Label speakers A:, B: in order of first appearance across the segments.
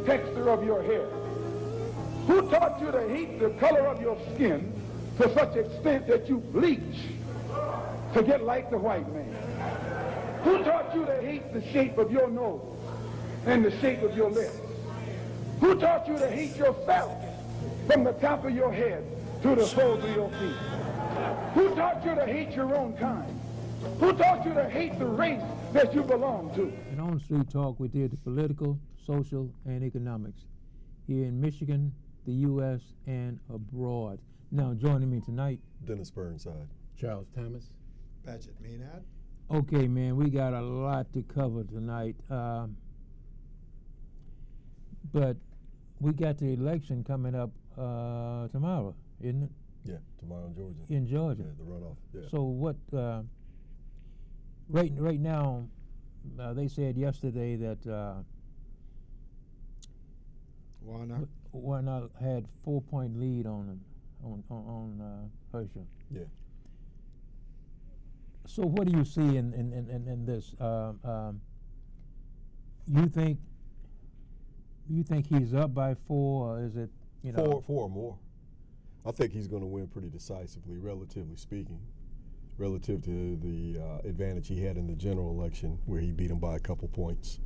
A: texture of your hair? Who taught you to hate the color of your skin to such extent that you bleach to get like the white man? Who taught you to hate the shape of your nose and the shape of your lips? Who taught you to hate yourself from the top of your head to the soles of your feet? Who taught you to hate your own kind? Who taught you to hate the race that you belong to?
B: And on Street Talk, we did the political, social, and economics here in Michigan, the U.S., and abroad. Now, joining me tonight,
C: Dennis Burnside,
D: Charles Thomas,
E: Paget Maynard.
B: Okay, man, we got a lot to cover tonight, but we got the election coming up tomorrow, isn't it?
C: Yeah, tomorrow in Georgia.
B: In Georgia.
C: Yeah, the runoff. Yeah.
B: So what? Right now, they said yesterday that Warnock had 4-point lead on Herschel.
C: Yeah.
B: So what do you see in this? You think he's up by 4, or is it
C: four or more? I think he's going to win pretty decisively, relatively speaking, relative to the advantage he had in the general election where he beat him by a couple points.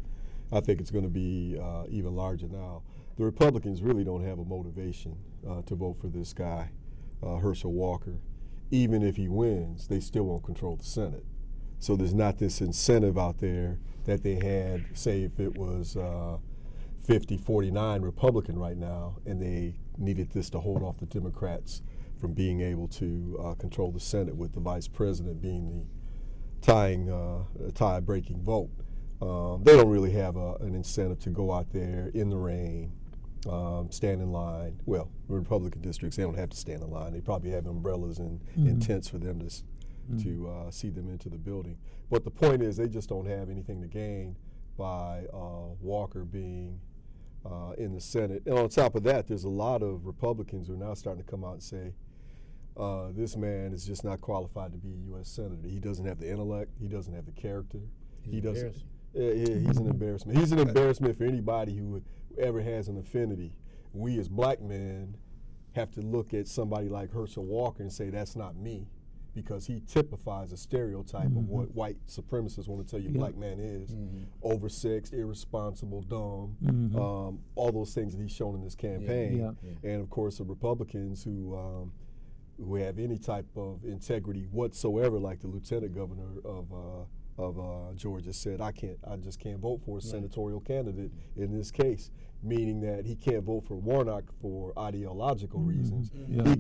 C: I think it's going to be even larger now. The Republicans really don't have a motivation to vote for this guy, Herschel Walker. Even if he wins, they still won't control the Senate. So there's not this incentive out there that they had, say, if it was 50-49 Republican right now, and they needed this to hold off the Democrats from being able to control the Senate, with the vice president being the tie-breaking vote. They don't really have an incentive to go out there in the rain, stand in line. Well, Republican districts, they don't have to stand in line. They probably have umbrellas and tents for them to see them into the building. But the point is, they just don't have anything to gain by Walker being in the Senate. And on top of that, there's a lot of Republicans who are now starting to come out and say, this man is just not qualified to be a U.S. Senator. He doesn't have the intellect. He doesn't have the character. He's an embarrassment. He's an embarrassment for anybody who ever has an affinity. We as black men have to look at somebody like Herschel Walker and say, that's not me, because he typifies a stereotype of what white supremacists want to tell you black man is. Oversexed, irresponsible, dumb, all those things that he's shown in this campaign. And of course the Republicans who have any type of integrity whatsoever, like the lieutenant governor of Georgia said, I just can't vote for a senatorial candidate in this case, meaning that he can't vote for Warnock for ideological reasons. He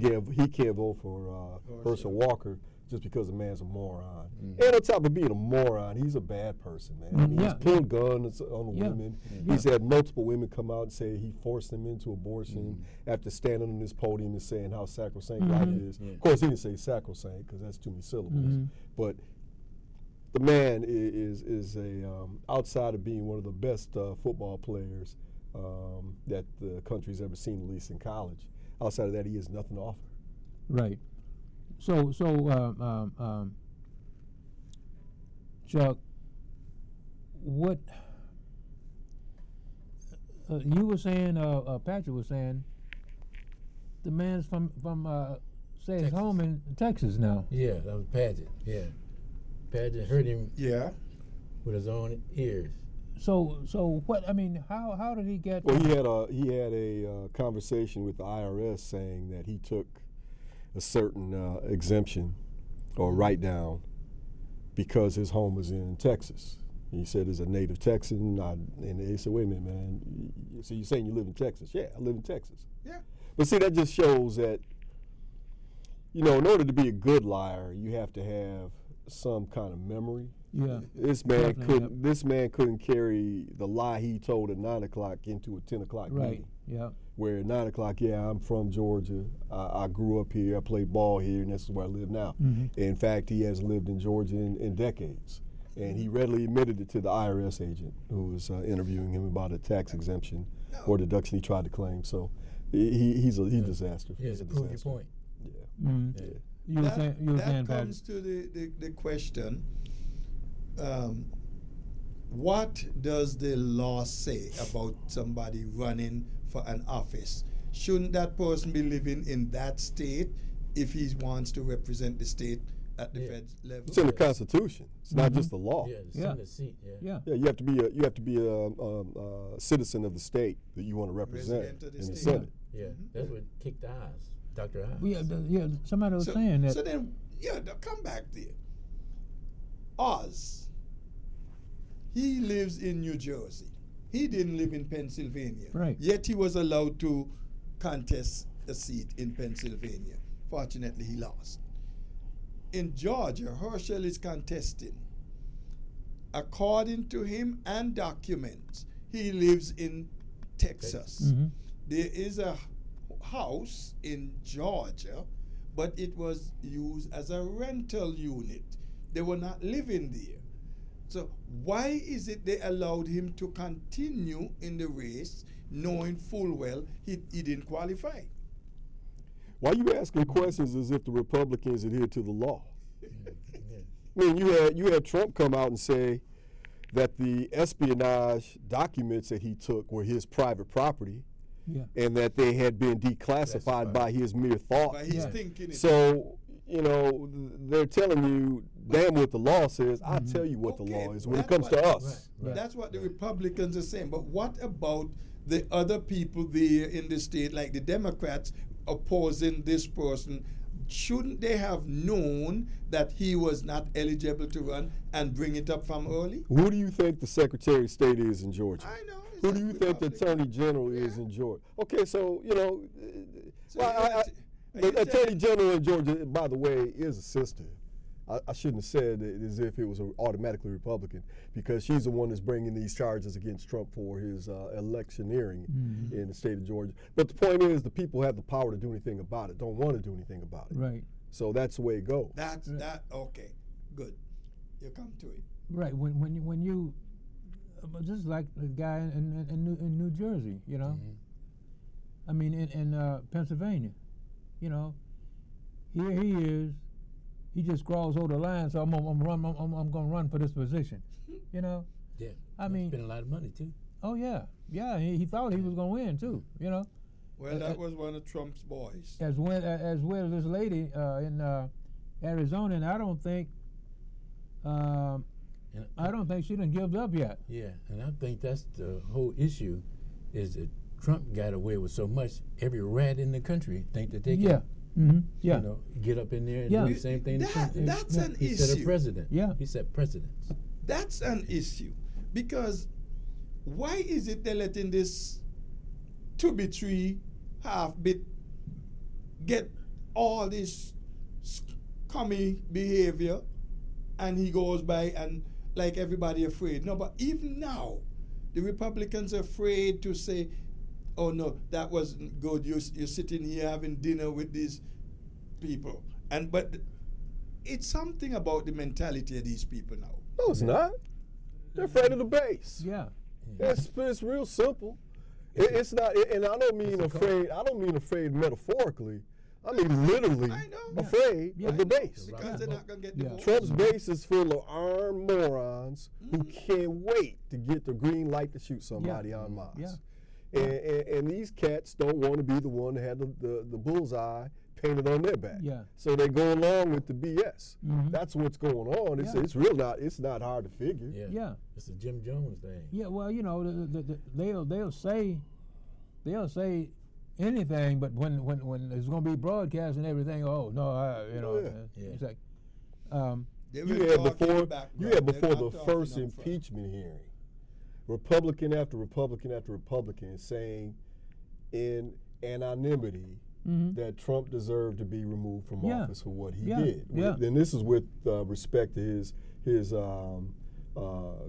C: can't vote for Herschel Walker just because the man's a moron. And on top of being a moron, he's a bad person, man. I mean, he's pulled guns on women. He's had multiple women come out and say he forced them into abortion after standing on this podium and saying how sacrosanct life is. Of course, he didn't say sacrosanct because that's too many syllables. But the man is outside of being one of the best football players that the country's ever seen, at least in college. Outside of that, he has nothing to offer.
B: Right. So, Chuck, what you were saying? Patrick was saying the man's from his home in Texas now.
D: Yeah, that was Paget. Yeah, Paget heard him.
E: Yeah,
D: with his own ears.
B: So what? I mean, how did he get?
C: Well, he had a conversation with the IRS saying that he took a certain exemption or write down because his home was in Texas. He said, as a native Texan, and they said, wait a minute, man, so you're saying you live in Texas? Yeah, I live in Texas.
E: Yeah.
C: But see, that just shows that, in order to be a good liar, you have to have some kind of memory.
B: Yeah.
C: This man couldn't carry the lie he told at 9 o'clock into a 10 o'clock meeting.
B: Yeah.
C: Where at 9 o'clock, I'm from Georgia. I grew up here. I played ball here, and this is where I live now. In fact, he has lived in Georgia in decades. And he readily admitted it to the IRS agent who was interviewing him about a tax exemption or deduction he tried to claim. So he's a disaster.
D: Yes, prove your point.
E: That comes to the question, what does the law say about somebody running for an office? Shouldn't that person be living in that state if he wants to represent the state at the Fed level?
C: It's in the Constitution. It's not just the law.
D: Yeah, the Senate seat. Yeah.
C: Yeah, you have to be a citizen of the state that you want to represent
E: Resident of the
C: in the
E: state.
C: Senate.
D: Yeah, that's what kicked the eyes. Dr. Eyes.
B: Yeah, somebody was saying that.
E: So then, come back there. Oz, he lives in New Jersey. He didn't live in Pennsylvania.
B: Right.
E: Yet he was allowed to contest a seat in Pennsylvania. Fortunately, he lost. In Georgia, Herschel is contesting. According to him and documents, he lives in Texas.
B: Mm-hmm.
E: There is a house in Georgia, but it was used as a rental unit. They were not living there. So why is it they allowed him to continue in the race knowing full well he didn't qualify?
C: Why are you asking questions as if the Republicans adhere to the law? I mean, you had Trump come out and say that the espionage documents that he took were his private property, and that they had been declassified by his mere thought.
E: By his thinking.
C: So, they're telling you, damn what the law says. I'll tell you what the law is when it comes to us.
D: Right.
E: That's what the Republicans are saying. But what about the other people there in the state, like the Democrats opposing this person? Shouldn't they have known that he was not eligible to run and bring it up from early?
C: Who do you think the Secretary of State is in Georgia?
E: I know.
C: Who do you think the Attorney General is in Georgia? Okay, so, the Attorney General in Georgia, by the way, is a sister. I shouldn't have said it as if it was automatically Republican, because she's the one that's bringing these charges against Trump for his electioneering in the state of Georgia. But the point is, the people have the power to do anything about it, don't want to do anything about it.
B: Right.
C: So that's the way it goes.
E: Okay, good. You come to it.
B: Right. When you just like the guy in New Jersey, I mean in Pennsylvania, here he is. He just crawls over the line, so I'm gonna run for this position,
D: Yeah.
B: I mean,
D: spent a lot of money too.
B: Oh yeah. He thought he was gonna win too,
E: Well, that was one of Trump's boys.
B: As well as this lady in Arizona, and I don't think she done give up yet.
D: Yeah, and I think that's the whole issue, is that Trump got away with so much. Every rat in the country think that they can. Get up in there and do the same thing.
E: That's an
D: he
E: issue.
D: set a president.
B: Yeah.
D: He set precedents.
E: That's an issue. Because why is it they're letting this to-be-tree half-bit get all this scummy behavior, and he goes by and like everybody afraid? No, but even now, the Republicans are afraid to say, oh no, that wasn't good. You're sitting here having dinner with these people, but it's something about the mentality of these people now.
C: No, it's not. They're afraid of the base.
B: Yeah.
C: It's real simple. It's not, and I don't mean afraid. I don't mean afraid metaphorically. I mean literally afraid of the base.
E: Because they're not gonna get the votes.
C: Trump's base is full of armed morons who can't wait to get the green light to shoot somebody en masse.
B: Yeah.
C: And these cats don't want to be the one to have the bullseye painted on their back.
B: Yeah.
C: So they go along with the BS. That's what's going on. It's real not. It's not hard to figure.
B: Yeah.
D: It's a Jim Jones thing.
B: Yeah. Well, they'll say anything, but when it's going to be broadcast and everything, oh no, it's like
C: you had before the first impeachment hearing, Republican after Republican after Republican saying in anonymity that Trump deserved to be removed from office for what he did. And this is with respect to his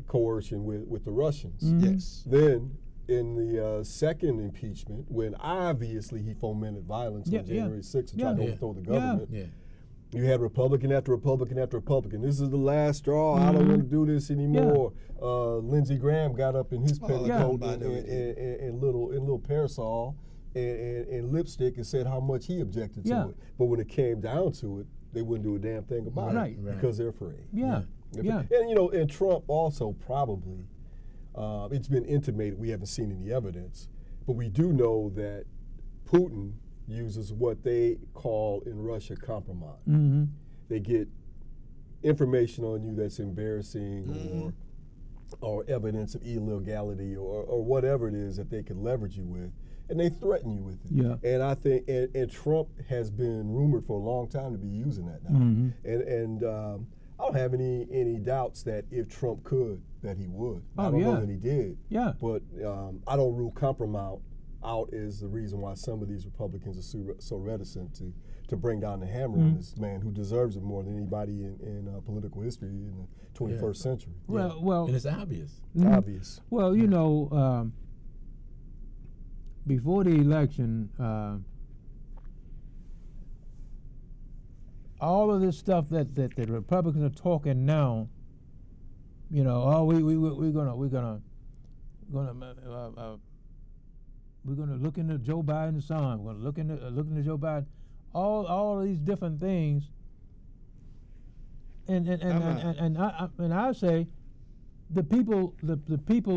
C: coercion with the Russians.
E: Yes.
C: Then in the second impeachment, when obviously he fomented violence on January 6th and tried to overthrow the government, you had Republican after Republican after Republican. This is the last straw. I don't want to do this anymore. Lindsey Graham got up in his petticoat and little parasol and lipstick and said how much he objected to it. But when it came down to it, they wouldn't do a damn thing about it because they're afraid.
B: Yeah. Yeah.
C: And, you know, and Trump also probably, it's been intimated, we haven't seen any evidence, but we do know that Putin uses what they call in Russia compromise.
B: Mm-hmm.
C: They get information on you that's embarrassing or evidence of illegality or whatever it is that they can leverage you with, and they threaten you with it.
B: Yeah.
C: And I think, and Trump has been rumored for a long time to be using that now.
B: Mm-hmm.
C: And I don't have any doubts that if Trump could, that he would. I don't know that he did.
B: Yeah.
C: But I don't rule compromise out as the reason why some of these Republicans are so reticent to bring down the hammer on this man who deserves it more than anybody in political history in the 21st century.
B: Well,
D: and it's obvious.
C: Obvious.
B: Well, you know, before the election, all of this stuff that the Republicans are talking now, you know, we're gonna look into Joe Biden's son. We're gonna look into Joe Biden. All of these different things. And I say, the people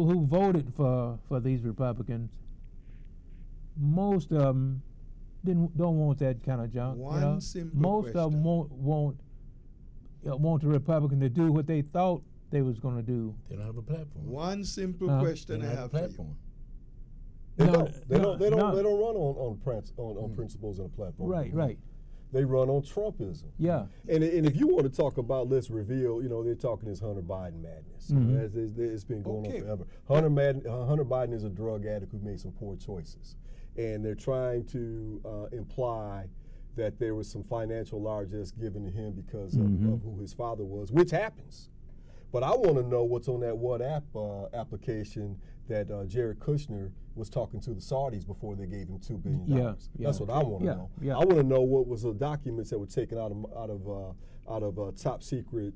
B: who voted for these Republicans, most of them don't want that kind of junk.
E: One simple
B: most
E: question.
B: of them want the Republican to do what they thought they was going to do.
D: They don't have a platform.
E: One simple
B: Huh?
E: question
D: They
E: I
D: don't have a
E: have for you.
D: platform.
C: They
B: No,
C: don't
B: no.
C: run on principles and a platform.
B: Right.
C: They run on Trumpism.
B: Yeah.
C: And if you want to talk about, let's reveal, you know, they're talking this Hunter Biden madness. You know, it's been going on forever. Hunter Biden is a drug addict who made some poor choices. And they're trying to imply that there was some financial largesse given to him because of who his father was, which happens. But I want to know what's on that WhatsApp application that Jared Kushner was talking to the Saudis before they gave him $2 billion.
B: Yeah.
C: That's what I want to know.
B: Yeah.
C: I want to know what was the documents that were taken out of top secret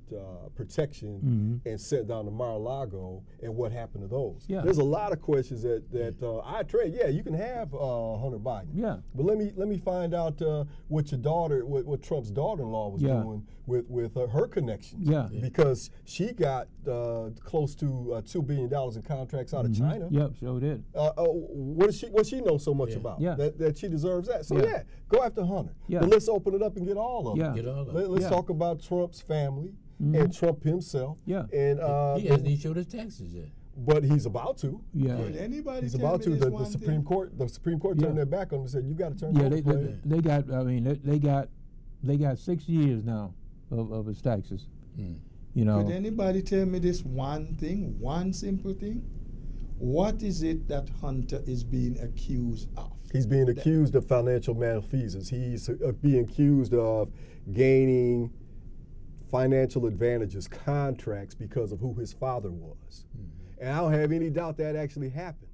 C: protection and sent down to Mar-a-Lago, and what happened to those.
B: Yeah.
C: There's a lot of questions that I trade. Yeah, you can have Hunter Biden.
B: Yeah.
C: But let me find out what your daughter, what Trump's daughter-in-law was doing with her connections.
B: Yeah.
C: Because she got close to $2 billion in contracts out of China.
B: Yep, sure did.
C: What she know so much about?
B: Yeah.
C: That she deserves that. So
B: Yeah.
C: go after Hunter.
B: Yeah.
C: But let's open it up and get all of
B: Yeah.
C: them.
D: Get all of them.
C: Let's
B: Yeah.
C: talk about Trump's family and Trump himself.
B: Yeah.
C: And
D: He hasn't even showed his taxes yet.
C: but he's about to.
B: Yeah.
E: Could anybody
C: He's
E: tell
C: about
E: me
C: to.
E: this
C: The
E: one
C: Supreme
E: thing?
C: Court. The Supreme Court
B: Yeah.
C: turned their back on him and said, "You got to turn
B: Yeah,
C: over, player."
B: they got 6 years now of his taxes.
D: Mm.
B: You know.
E: Could anybody tell me this one thing, one simple thing? What is it that Hunter is being accused of?
C: He's being accused of financial malfeasance. He's being accused of gaining financial advantages, contracts, because of who his father was. And I don't have any doubt that actually happened.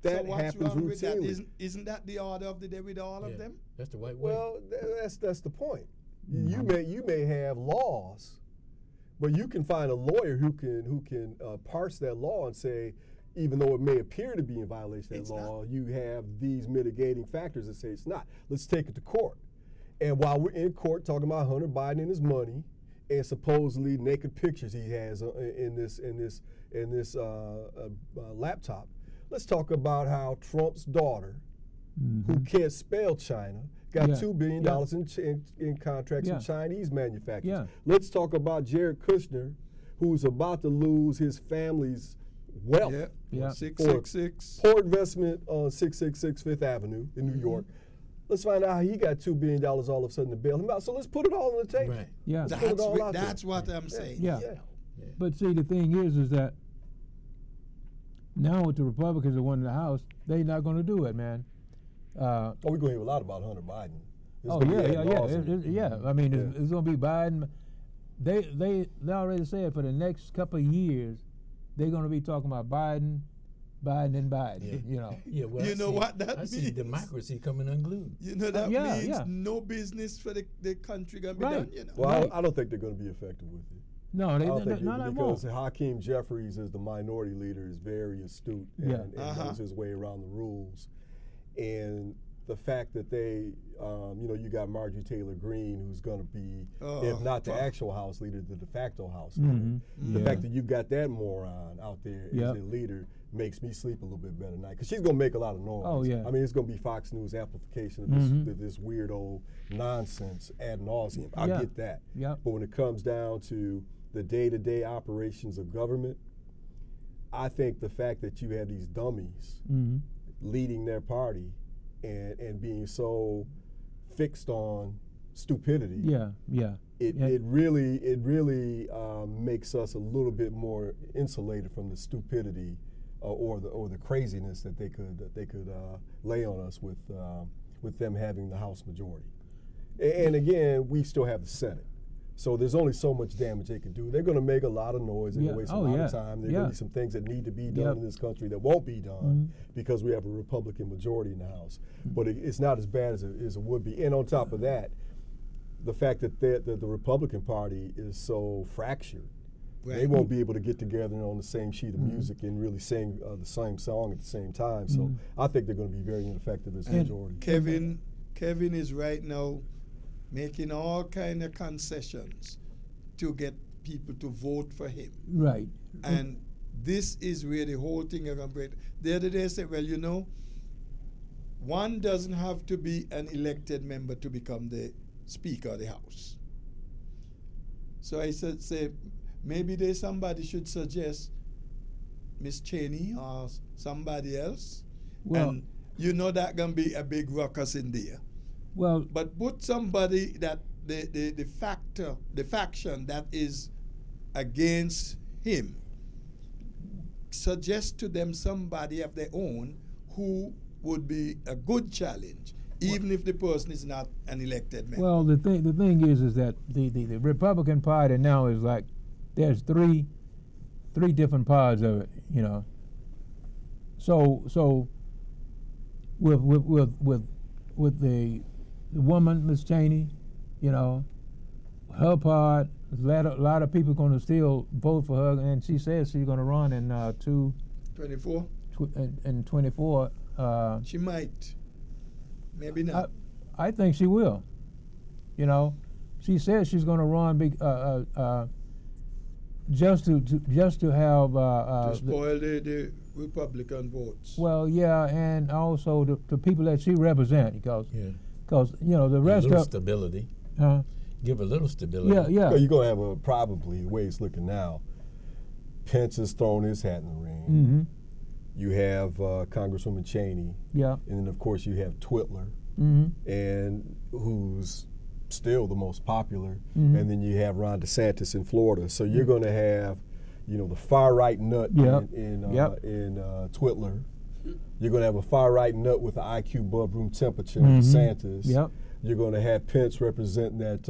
C: That
E: so what's
C: happens
E: wrong with that?
C: routinely.
E: Isn't that the order of the day with all of them?
D: That's the white way.
C: Well, that's the point. You may have laws, but you can find a lawyer who can parse that law and say, even though it may appear to be in violation of that law, you have these mitigating factors that say it's not. Let's take it to court. And while we're in court talking about Hunter Biden and his money and supposedly naked pictures he has in this laptop, let's talk about how Trump's daughter, who can't spell China, got $2 billion in contracts with Chinese manufacturers.
B: Yeah.
C: Let's talk about Jared Kushner, who's about to lose his family's wealth.
B: Yeah.
E: 666.
C: Poor investment on 666 Fifth Avenue in New York. Let's find out how he got $2 billion all of a sudden to bail him out. So let's put it all on the table.
D: Right.
B: Yeah.
C: Let's put it all out there.
E: That's what I'm saying.
B: Yeah. But see, the thing is that now with the Republicans that won the House, they're not going to do it, man.
C: We're going to hear a lot about Hunter Biden. It's
B: Oh
C: gonna be
B: yeah. I mean, it's going to be Biden. They already said for the next couple of years, they're going to be talking about Biden. You know.
D: Yeah, well,
E: You know what that
D: I see
E: means?
D: democracy coming unglued.
E: You know that
B: Yeah,
E: means
B: yeah.
E: no business for the country gonna be
B: Right.
E: done. You know.
C: Well,
B: Right.
C: I don't think they're going to be effective with it.
B: No,
C: I
B: they
C: don't think
B: not
C: because Hakeem Jeffries, as the minority leader, is very astute and
B: Yeah.
C: knows his way around the rules. And the fact that they, you got Marjorie Taylor Greene, who's going to be, if not the actual House leader, the de facto House leader. The fact that you've got that moron out there as a leader makes me sleep a little bit better tonight, because she's going to make a lot of noise.
B: Oh, yeah.
C: I mean, it's going to be Fox News amplification of this weird old nonsense ad nauseum. I get that. But when it comes down to the day-to-day operations of government, I think the fact that you have these dummies leading their party and being so fixed on stupidity, it really makes us a little bit more insulated from the stupidity or the craziness that they could lay on us with them having the House majority. And again, we still have the Senate. So there's only so much damage they can do. They're going to make a lot of noise. They're going to waste a lot of time. There are going to be some things that need to be done in this country that won't be done because we have a Republican majority in the House. But it's not as bad as it would be. And on top of that, the fact that the Republican Party is so fractured, they won't be able to get together on the same sheet of music and really sing the same song at the same time. So I think they're going to be very ineffective as a majority.
E: Kevin is right now making all kind of concessions to get people to vote for him.
B: Right.
E: And this is where the whole thing is going to break. The other day I said, well, one doesn't have to be an elected member to become the Speaker of the House. So I said, maybe somebody should suggest Miss Cheney or somebody else. Well, and that's going to be a big ruckus in there.
B: Well,
E: but put somebody that the faction that is against him, suggest to them somebody of their own who would be a good challenge, even if the person is not an elected member.
B: Well, the thing is that the Republican Party now is like there's three different parts of it, So with the woman, Miss Cheney, her part, a lot of people going to still vote for her, and she says she's going to run in
E: 24.
B: In 24.
E: She might, maybe not.
B: I think she will. She says she's going to run just to have
E: to spoil the Republican votes.
B: Well, yeah, and also the people that she represents, because the rest of
D: stability. Give a little stability.
B: Yeah.
C: Well, you're gonna have probably the way it's looking now. Pence has thrown his hat in the ring. You have Congresswoman Cheney.
B: Yeah.
C: And then of course you have Twitler, and who's still the most popular. And then you have Ron DeSantis in Florida. So you're going to have, the far right nut in Twitler. You're going to have a far right nut with an IQ above room temperature in DeSantis.
B: Yep.
C: You're going to have Pence representing that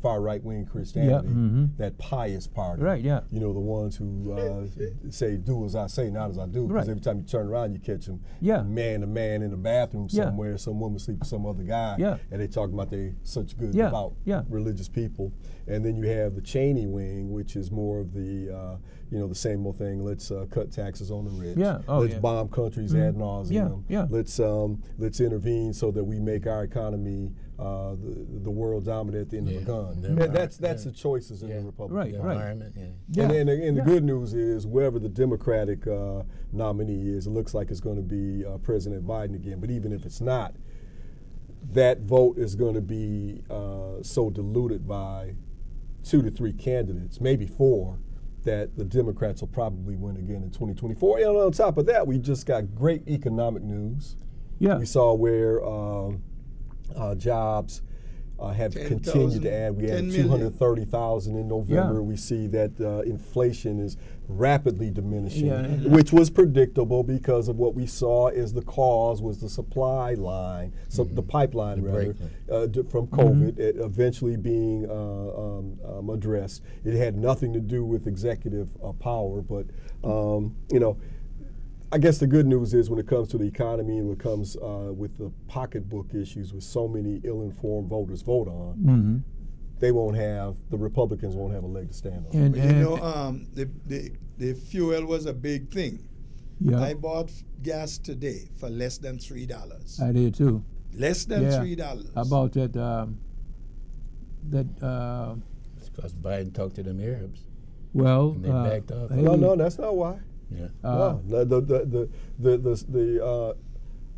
C: far right wing Christianity, that pious party.
B: Right. Yeah.
C: The ones who say "do as I say, not as I do." Because every time you turn around, you catch them man to man in the bathroom somewhere. Some woman sleep with some other guy, and they talking about they such good about religious people. And then you have the Cheney wing, which is more of the the same old thing. Let's cut taxes on the rich. Let's bomb countries ad nauseum. Let's intervene so that we make our economy the world dominant at the end of the gun. That's the choices in the Republican
D: environment.
C: And the good news is, whoever the Democratic nominee is, it looks like it's going to be President Biden again. But even if it's not, that vote is going to be so diluted by 2 to 3 candidates, maybe 4, that the Democrats will probably win again in 2024. And on top of that, we just got great economic news. We saw where jobs have continued to add. We had 230,000 in November. We see that inflation is rapidly diminishing, which was predictable because of what we saw as the cause was the supply line, so the pipeline rather, from COVID, eventually being addressed. It had nothing to do with executive power, but I guess the good news is when it comes to the economy and when it comes with the pocketbook issues with so many ill-informed voters vote on, the Republicans won't have a leg to stand on.
E: The fuel was a big thing.
B: Yeah.
E: I bought gas today for less than $3.
B: I did too.
E: Less than $3.
B: I bought that.
D: It's because Biden talked to them Arabs.
B: Well,
D: And they backed off.
B: hey,
C: No, that's not why.
D: Yeah.
C: No, the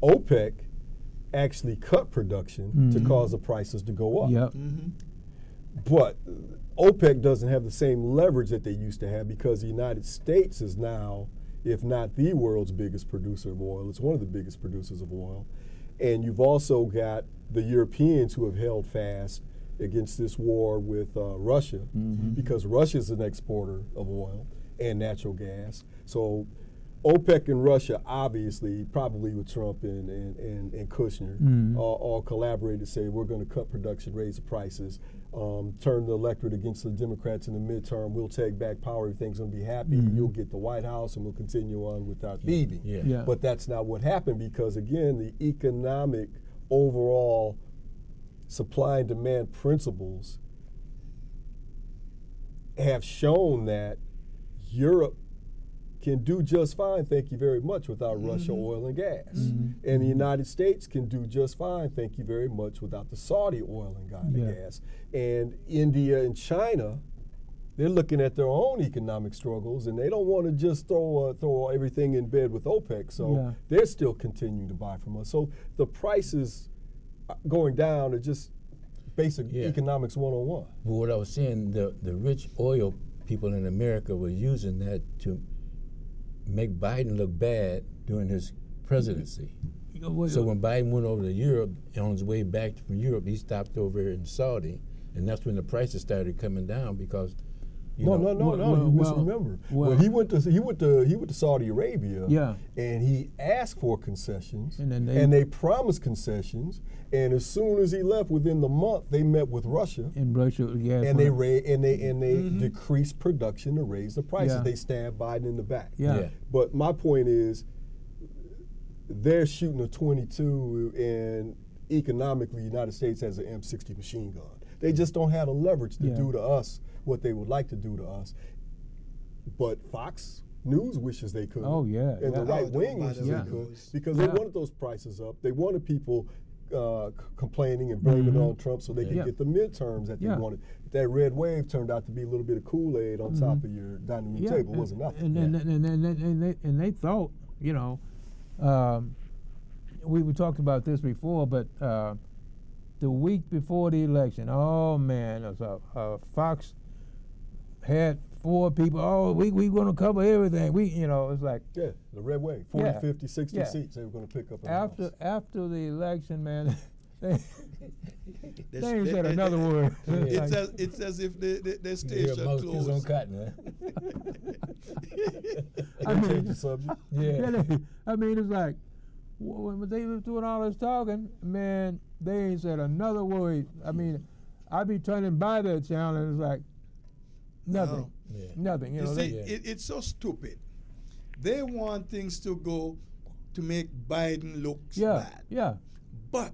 C: OPEC actually cut production to cause the prices to go up.
B: Yep.
C: But OPEC doesn't have the same leverage that they used to have because the United States is now, if not the world's biggest producer of oil, it's one of the biggest producers of oil. And you've also got the Europeans who have held fast against this war with Russia because Russia is an exporter of oil and natural gas. So OPEC and Russia, obviously, probably with Trump and Kushner, all collaborated to say we're going to cut production, raise the prices, turn the electorate against the Democrats in the midterm. We'll take back power. Everything's going to be happy. You'll get the White House, and we'll continue on with our thieving.
D: Yeah.
C: But that's not what happened because, again, the economic overall supply and demand principles have shown that Europe can do just fine, thank you very much, without Russia oil and gas. And the United States can do just fine, thank you very much, without the Saudi oil and gas. And India and China, they're looking at their own economic struggles, and they don't want to just throw everything in bed with OPEC. So they're still continuing to buy from us. So the prices going down are just basic economics 101.
D: But what I was saying, the rich oil people in America were using that to make Biden look bad during his presidency. So when Biden went over to Europe, on his way back from Europe, he stopped over in Saudi, and that's when the prices started coming down because
C: No, you misremember. Well, he went to Saudi Arabia, and he asked for concessions, and they promised concessions, and as soon as he left, within the month, they met with Russia,
B: and
C: they decreased production to raise the prices. They stabbed Biden in the back. But my point is, they're shooting a 22, and economically, the United States has an M60 machine gun. They just don't have the leverage to do to us what they would like to do to us. But Fox News wishes they could.
B: Oh, yeah.
C: And the right wing wishes they could. Because they wanted those prices up. They wanted people complaining and blaming it on Trump so they could get the midterms that they wanted. That red wave turned out to be a little bit of Kool-Aid on top of your dining room table. It wasn't nothing.
B: And they thought, you know, we talked about this before, but the week before the election, oh man, Fox had 4 people. Oh, we going to cover everything. It's like
C: the red wave, 40, 50, 60 seats they were going to pick up.
B: After the election, man, they ain't said another word.
E: It's as if the station closed.
D: On cotton,
C: Change the subject.
B: I mean, it's like when they were doing all this talking, man, they ain't said another word. I mean, I be turning by that channel and it's like nothing. Nothing.
E: You see, it's so stupid. They want things to go to make Biden look bad. But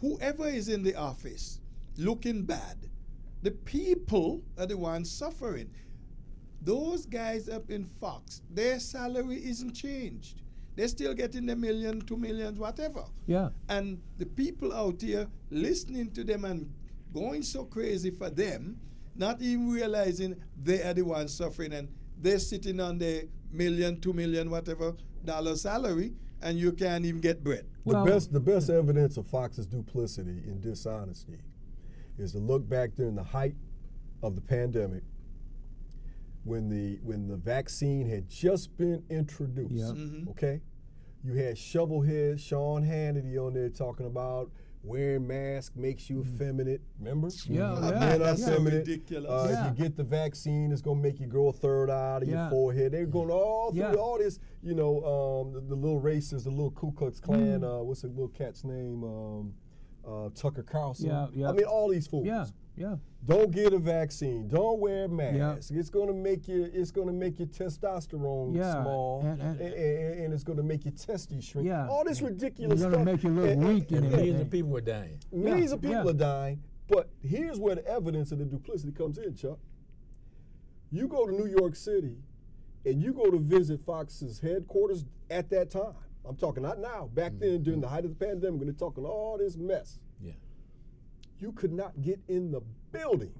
E: whoever is in the office looking bad, the people are the ones suffering. Those guys up in Fox, their salary isn't changed. They're still getting $1 million, $2 million, whatever. And the people out here listening to them and going so crazy for them, not even realizing they are the ones suffering, and they're sitting on their $1 million, $2 million, whatever dollar salary, and you can't even get bread.
C: The best evidence of Fox's duplicity and dishonesty is to look back during the height of the pandemic, when the vaccine had just been introduced. Okay, you had shovelhead Sean Hannity on there talking about wearing masks makes you effeminate. Remember?
E: That's so ridiculous.
C: If you get the vaccine, it's gonna make you grow a third eye out of your forehead. They're going all through all this. The little racists, the little Ku Klux Klan. What's the little cat's name? Tucker Carlson. I mean, all these fools. Don't get a vaccine. Don't wear a mask. It's gonna make your testosterone small, and it's gonna make your testes shrink. All this ridiculous stuff.
B: It's gonna make you look weak,
D: and millions of people are dying.
C: Millions of people are dying. But here's where the evidence of the duplicity comes in, Chuck. You go to New York City, and you go to visit Fox's headquarters at that time, I'm talking not now, back then during the height of the pandemic, when they're talking all this mess.
D: Yeah.
C: You could not get in the building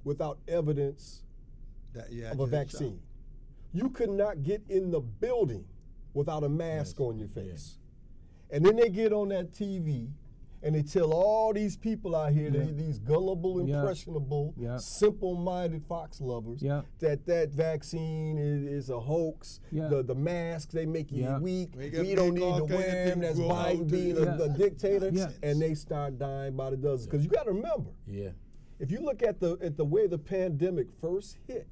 C: without evidence of a vaccine. You could not get in the building without a mask on your face. And then they get on that TV and they tell all these people out here, these gullible, impressionable, simple-minded Fox lovers, that vaccine is a hoax. The masks, they make you weak. We don't need to wear them. That's Biden being a dictator. And they start dying by the dozens. Because you got to remember, if you look at the way the pandemic first hit,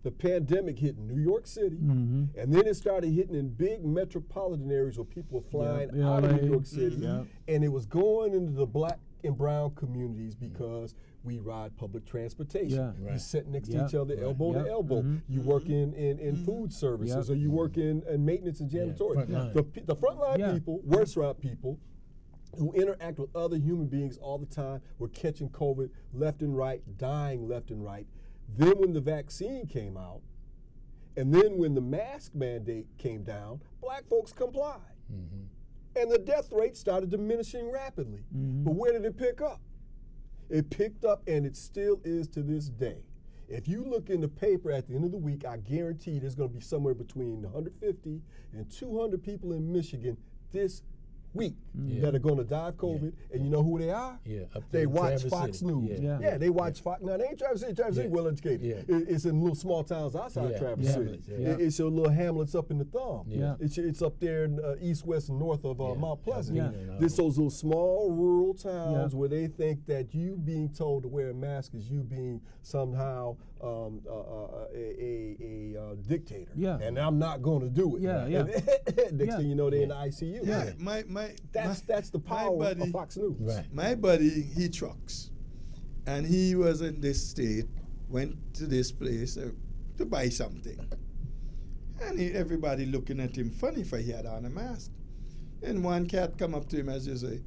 C: the pandemic hit New York City, and then it started hitting in big metropolitan areas where people were flying out of New York City, and it was going into the black and brown communities because we ride public transportation. You sit next to each other, elbow to elbow. You work in food services, or you work in maintenance and janitorial. The frontline people, restaurant people, who interact with other human beings all the time were catching COVID left and right, dying left and right. Then when the vaccine came out, and then when the mask mandate came down, black folks complied. And the death rate started diminishing rapidly. But where did it pick up? It picked up, and it still is to this day. If you look in the paper at the end of the week, I guarantee there's going to be somewhere between 150 and 200 people in Michigan this week that are going to die of COVID, and you know who they are? They watch Fox News. They watch Fox. Now, they ain't Traverse City. Traverse City well educated. It's in little small towns outside Traverse City. It's your little hamlets up in the thumb. It's up there in east, west, and north of Mount Pleasant. This those little small rural towns where they think that you being told to wear a mask is you being somehow a dictator. And I'm not going to do it. Next thing you know, they're in the ICU. That's the power of Fox News.
E: My buddy, he trucks, and he was in this state, went to this place to buy something, and everybody looking at him funny for he had on a mask. And one cat come up to him as you say,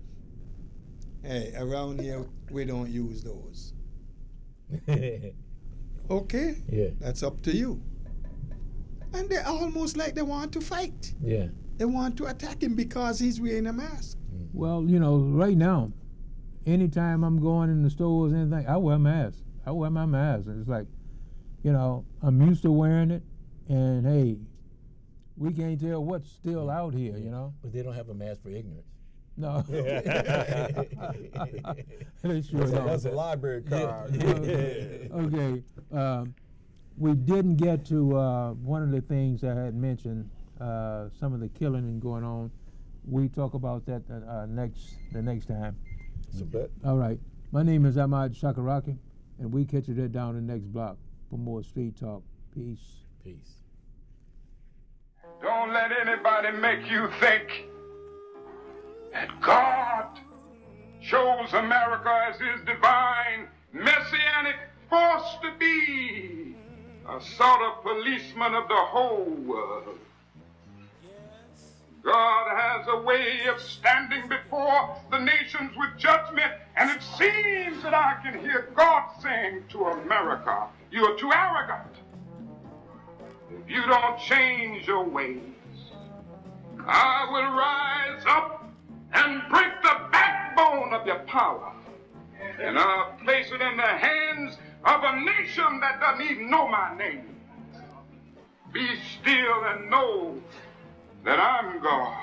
E: "Hey, around here we don't use those." Okay, that's up to you. And they're almost like they want to fight. They want to attack him because he's wearing a mask.
B: Well, you know, right now, anytime I'm going in the stores, anything, I wear a mask. I wear my mask. And it's like, you know, I'm used to wearing it, and hey, we can't tell what's still out here, you know.
D: But they don't have a mask for ignorance.
B: No. They sure don't.
C: That's a library card.
B: Okay. We didn't get to one of the things I had mentioned, some of the killing and going on. We talk about that the next time.
C: It's a bet.
B: All right. My name is Ahmad Shakaraki, and we catch you there down the next block for more street talk. Peace.
D: Peace.
A: Don't let anybody make you think that God chose America as his divine, messianic force to be a sort of policeman of the whole world. God has a way of standing before the nations with judgment, and it seems that I can hear God saying to America, "You are too arrogant. If you don't change your ways, I will rise up and break the backbone of your power, and I'll place it in the hands of a nation that doesn't even know my name. Be still and know that I'm God."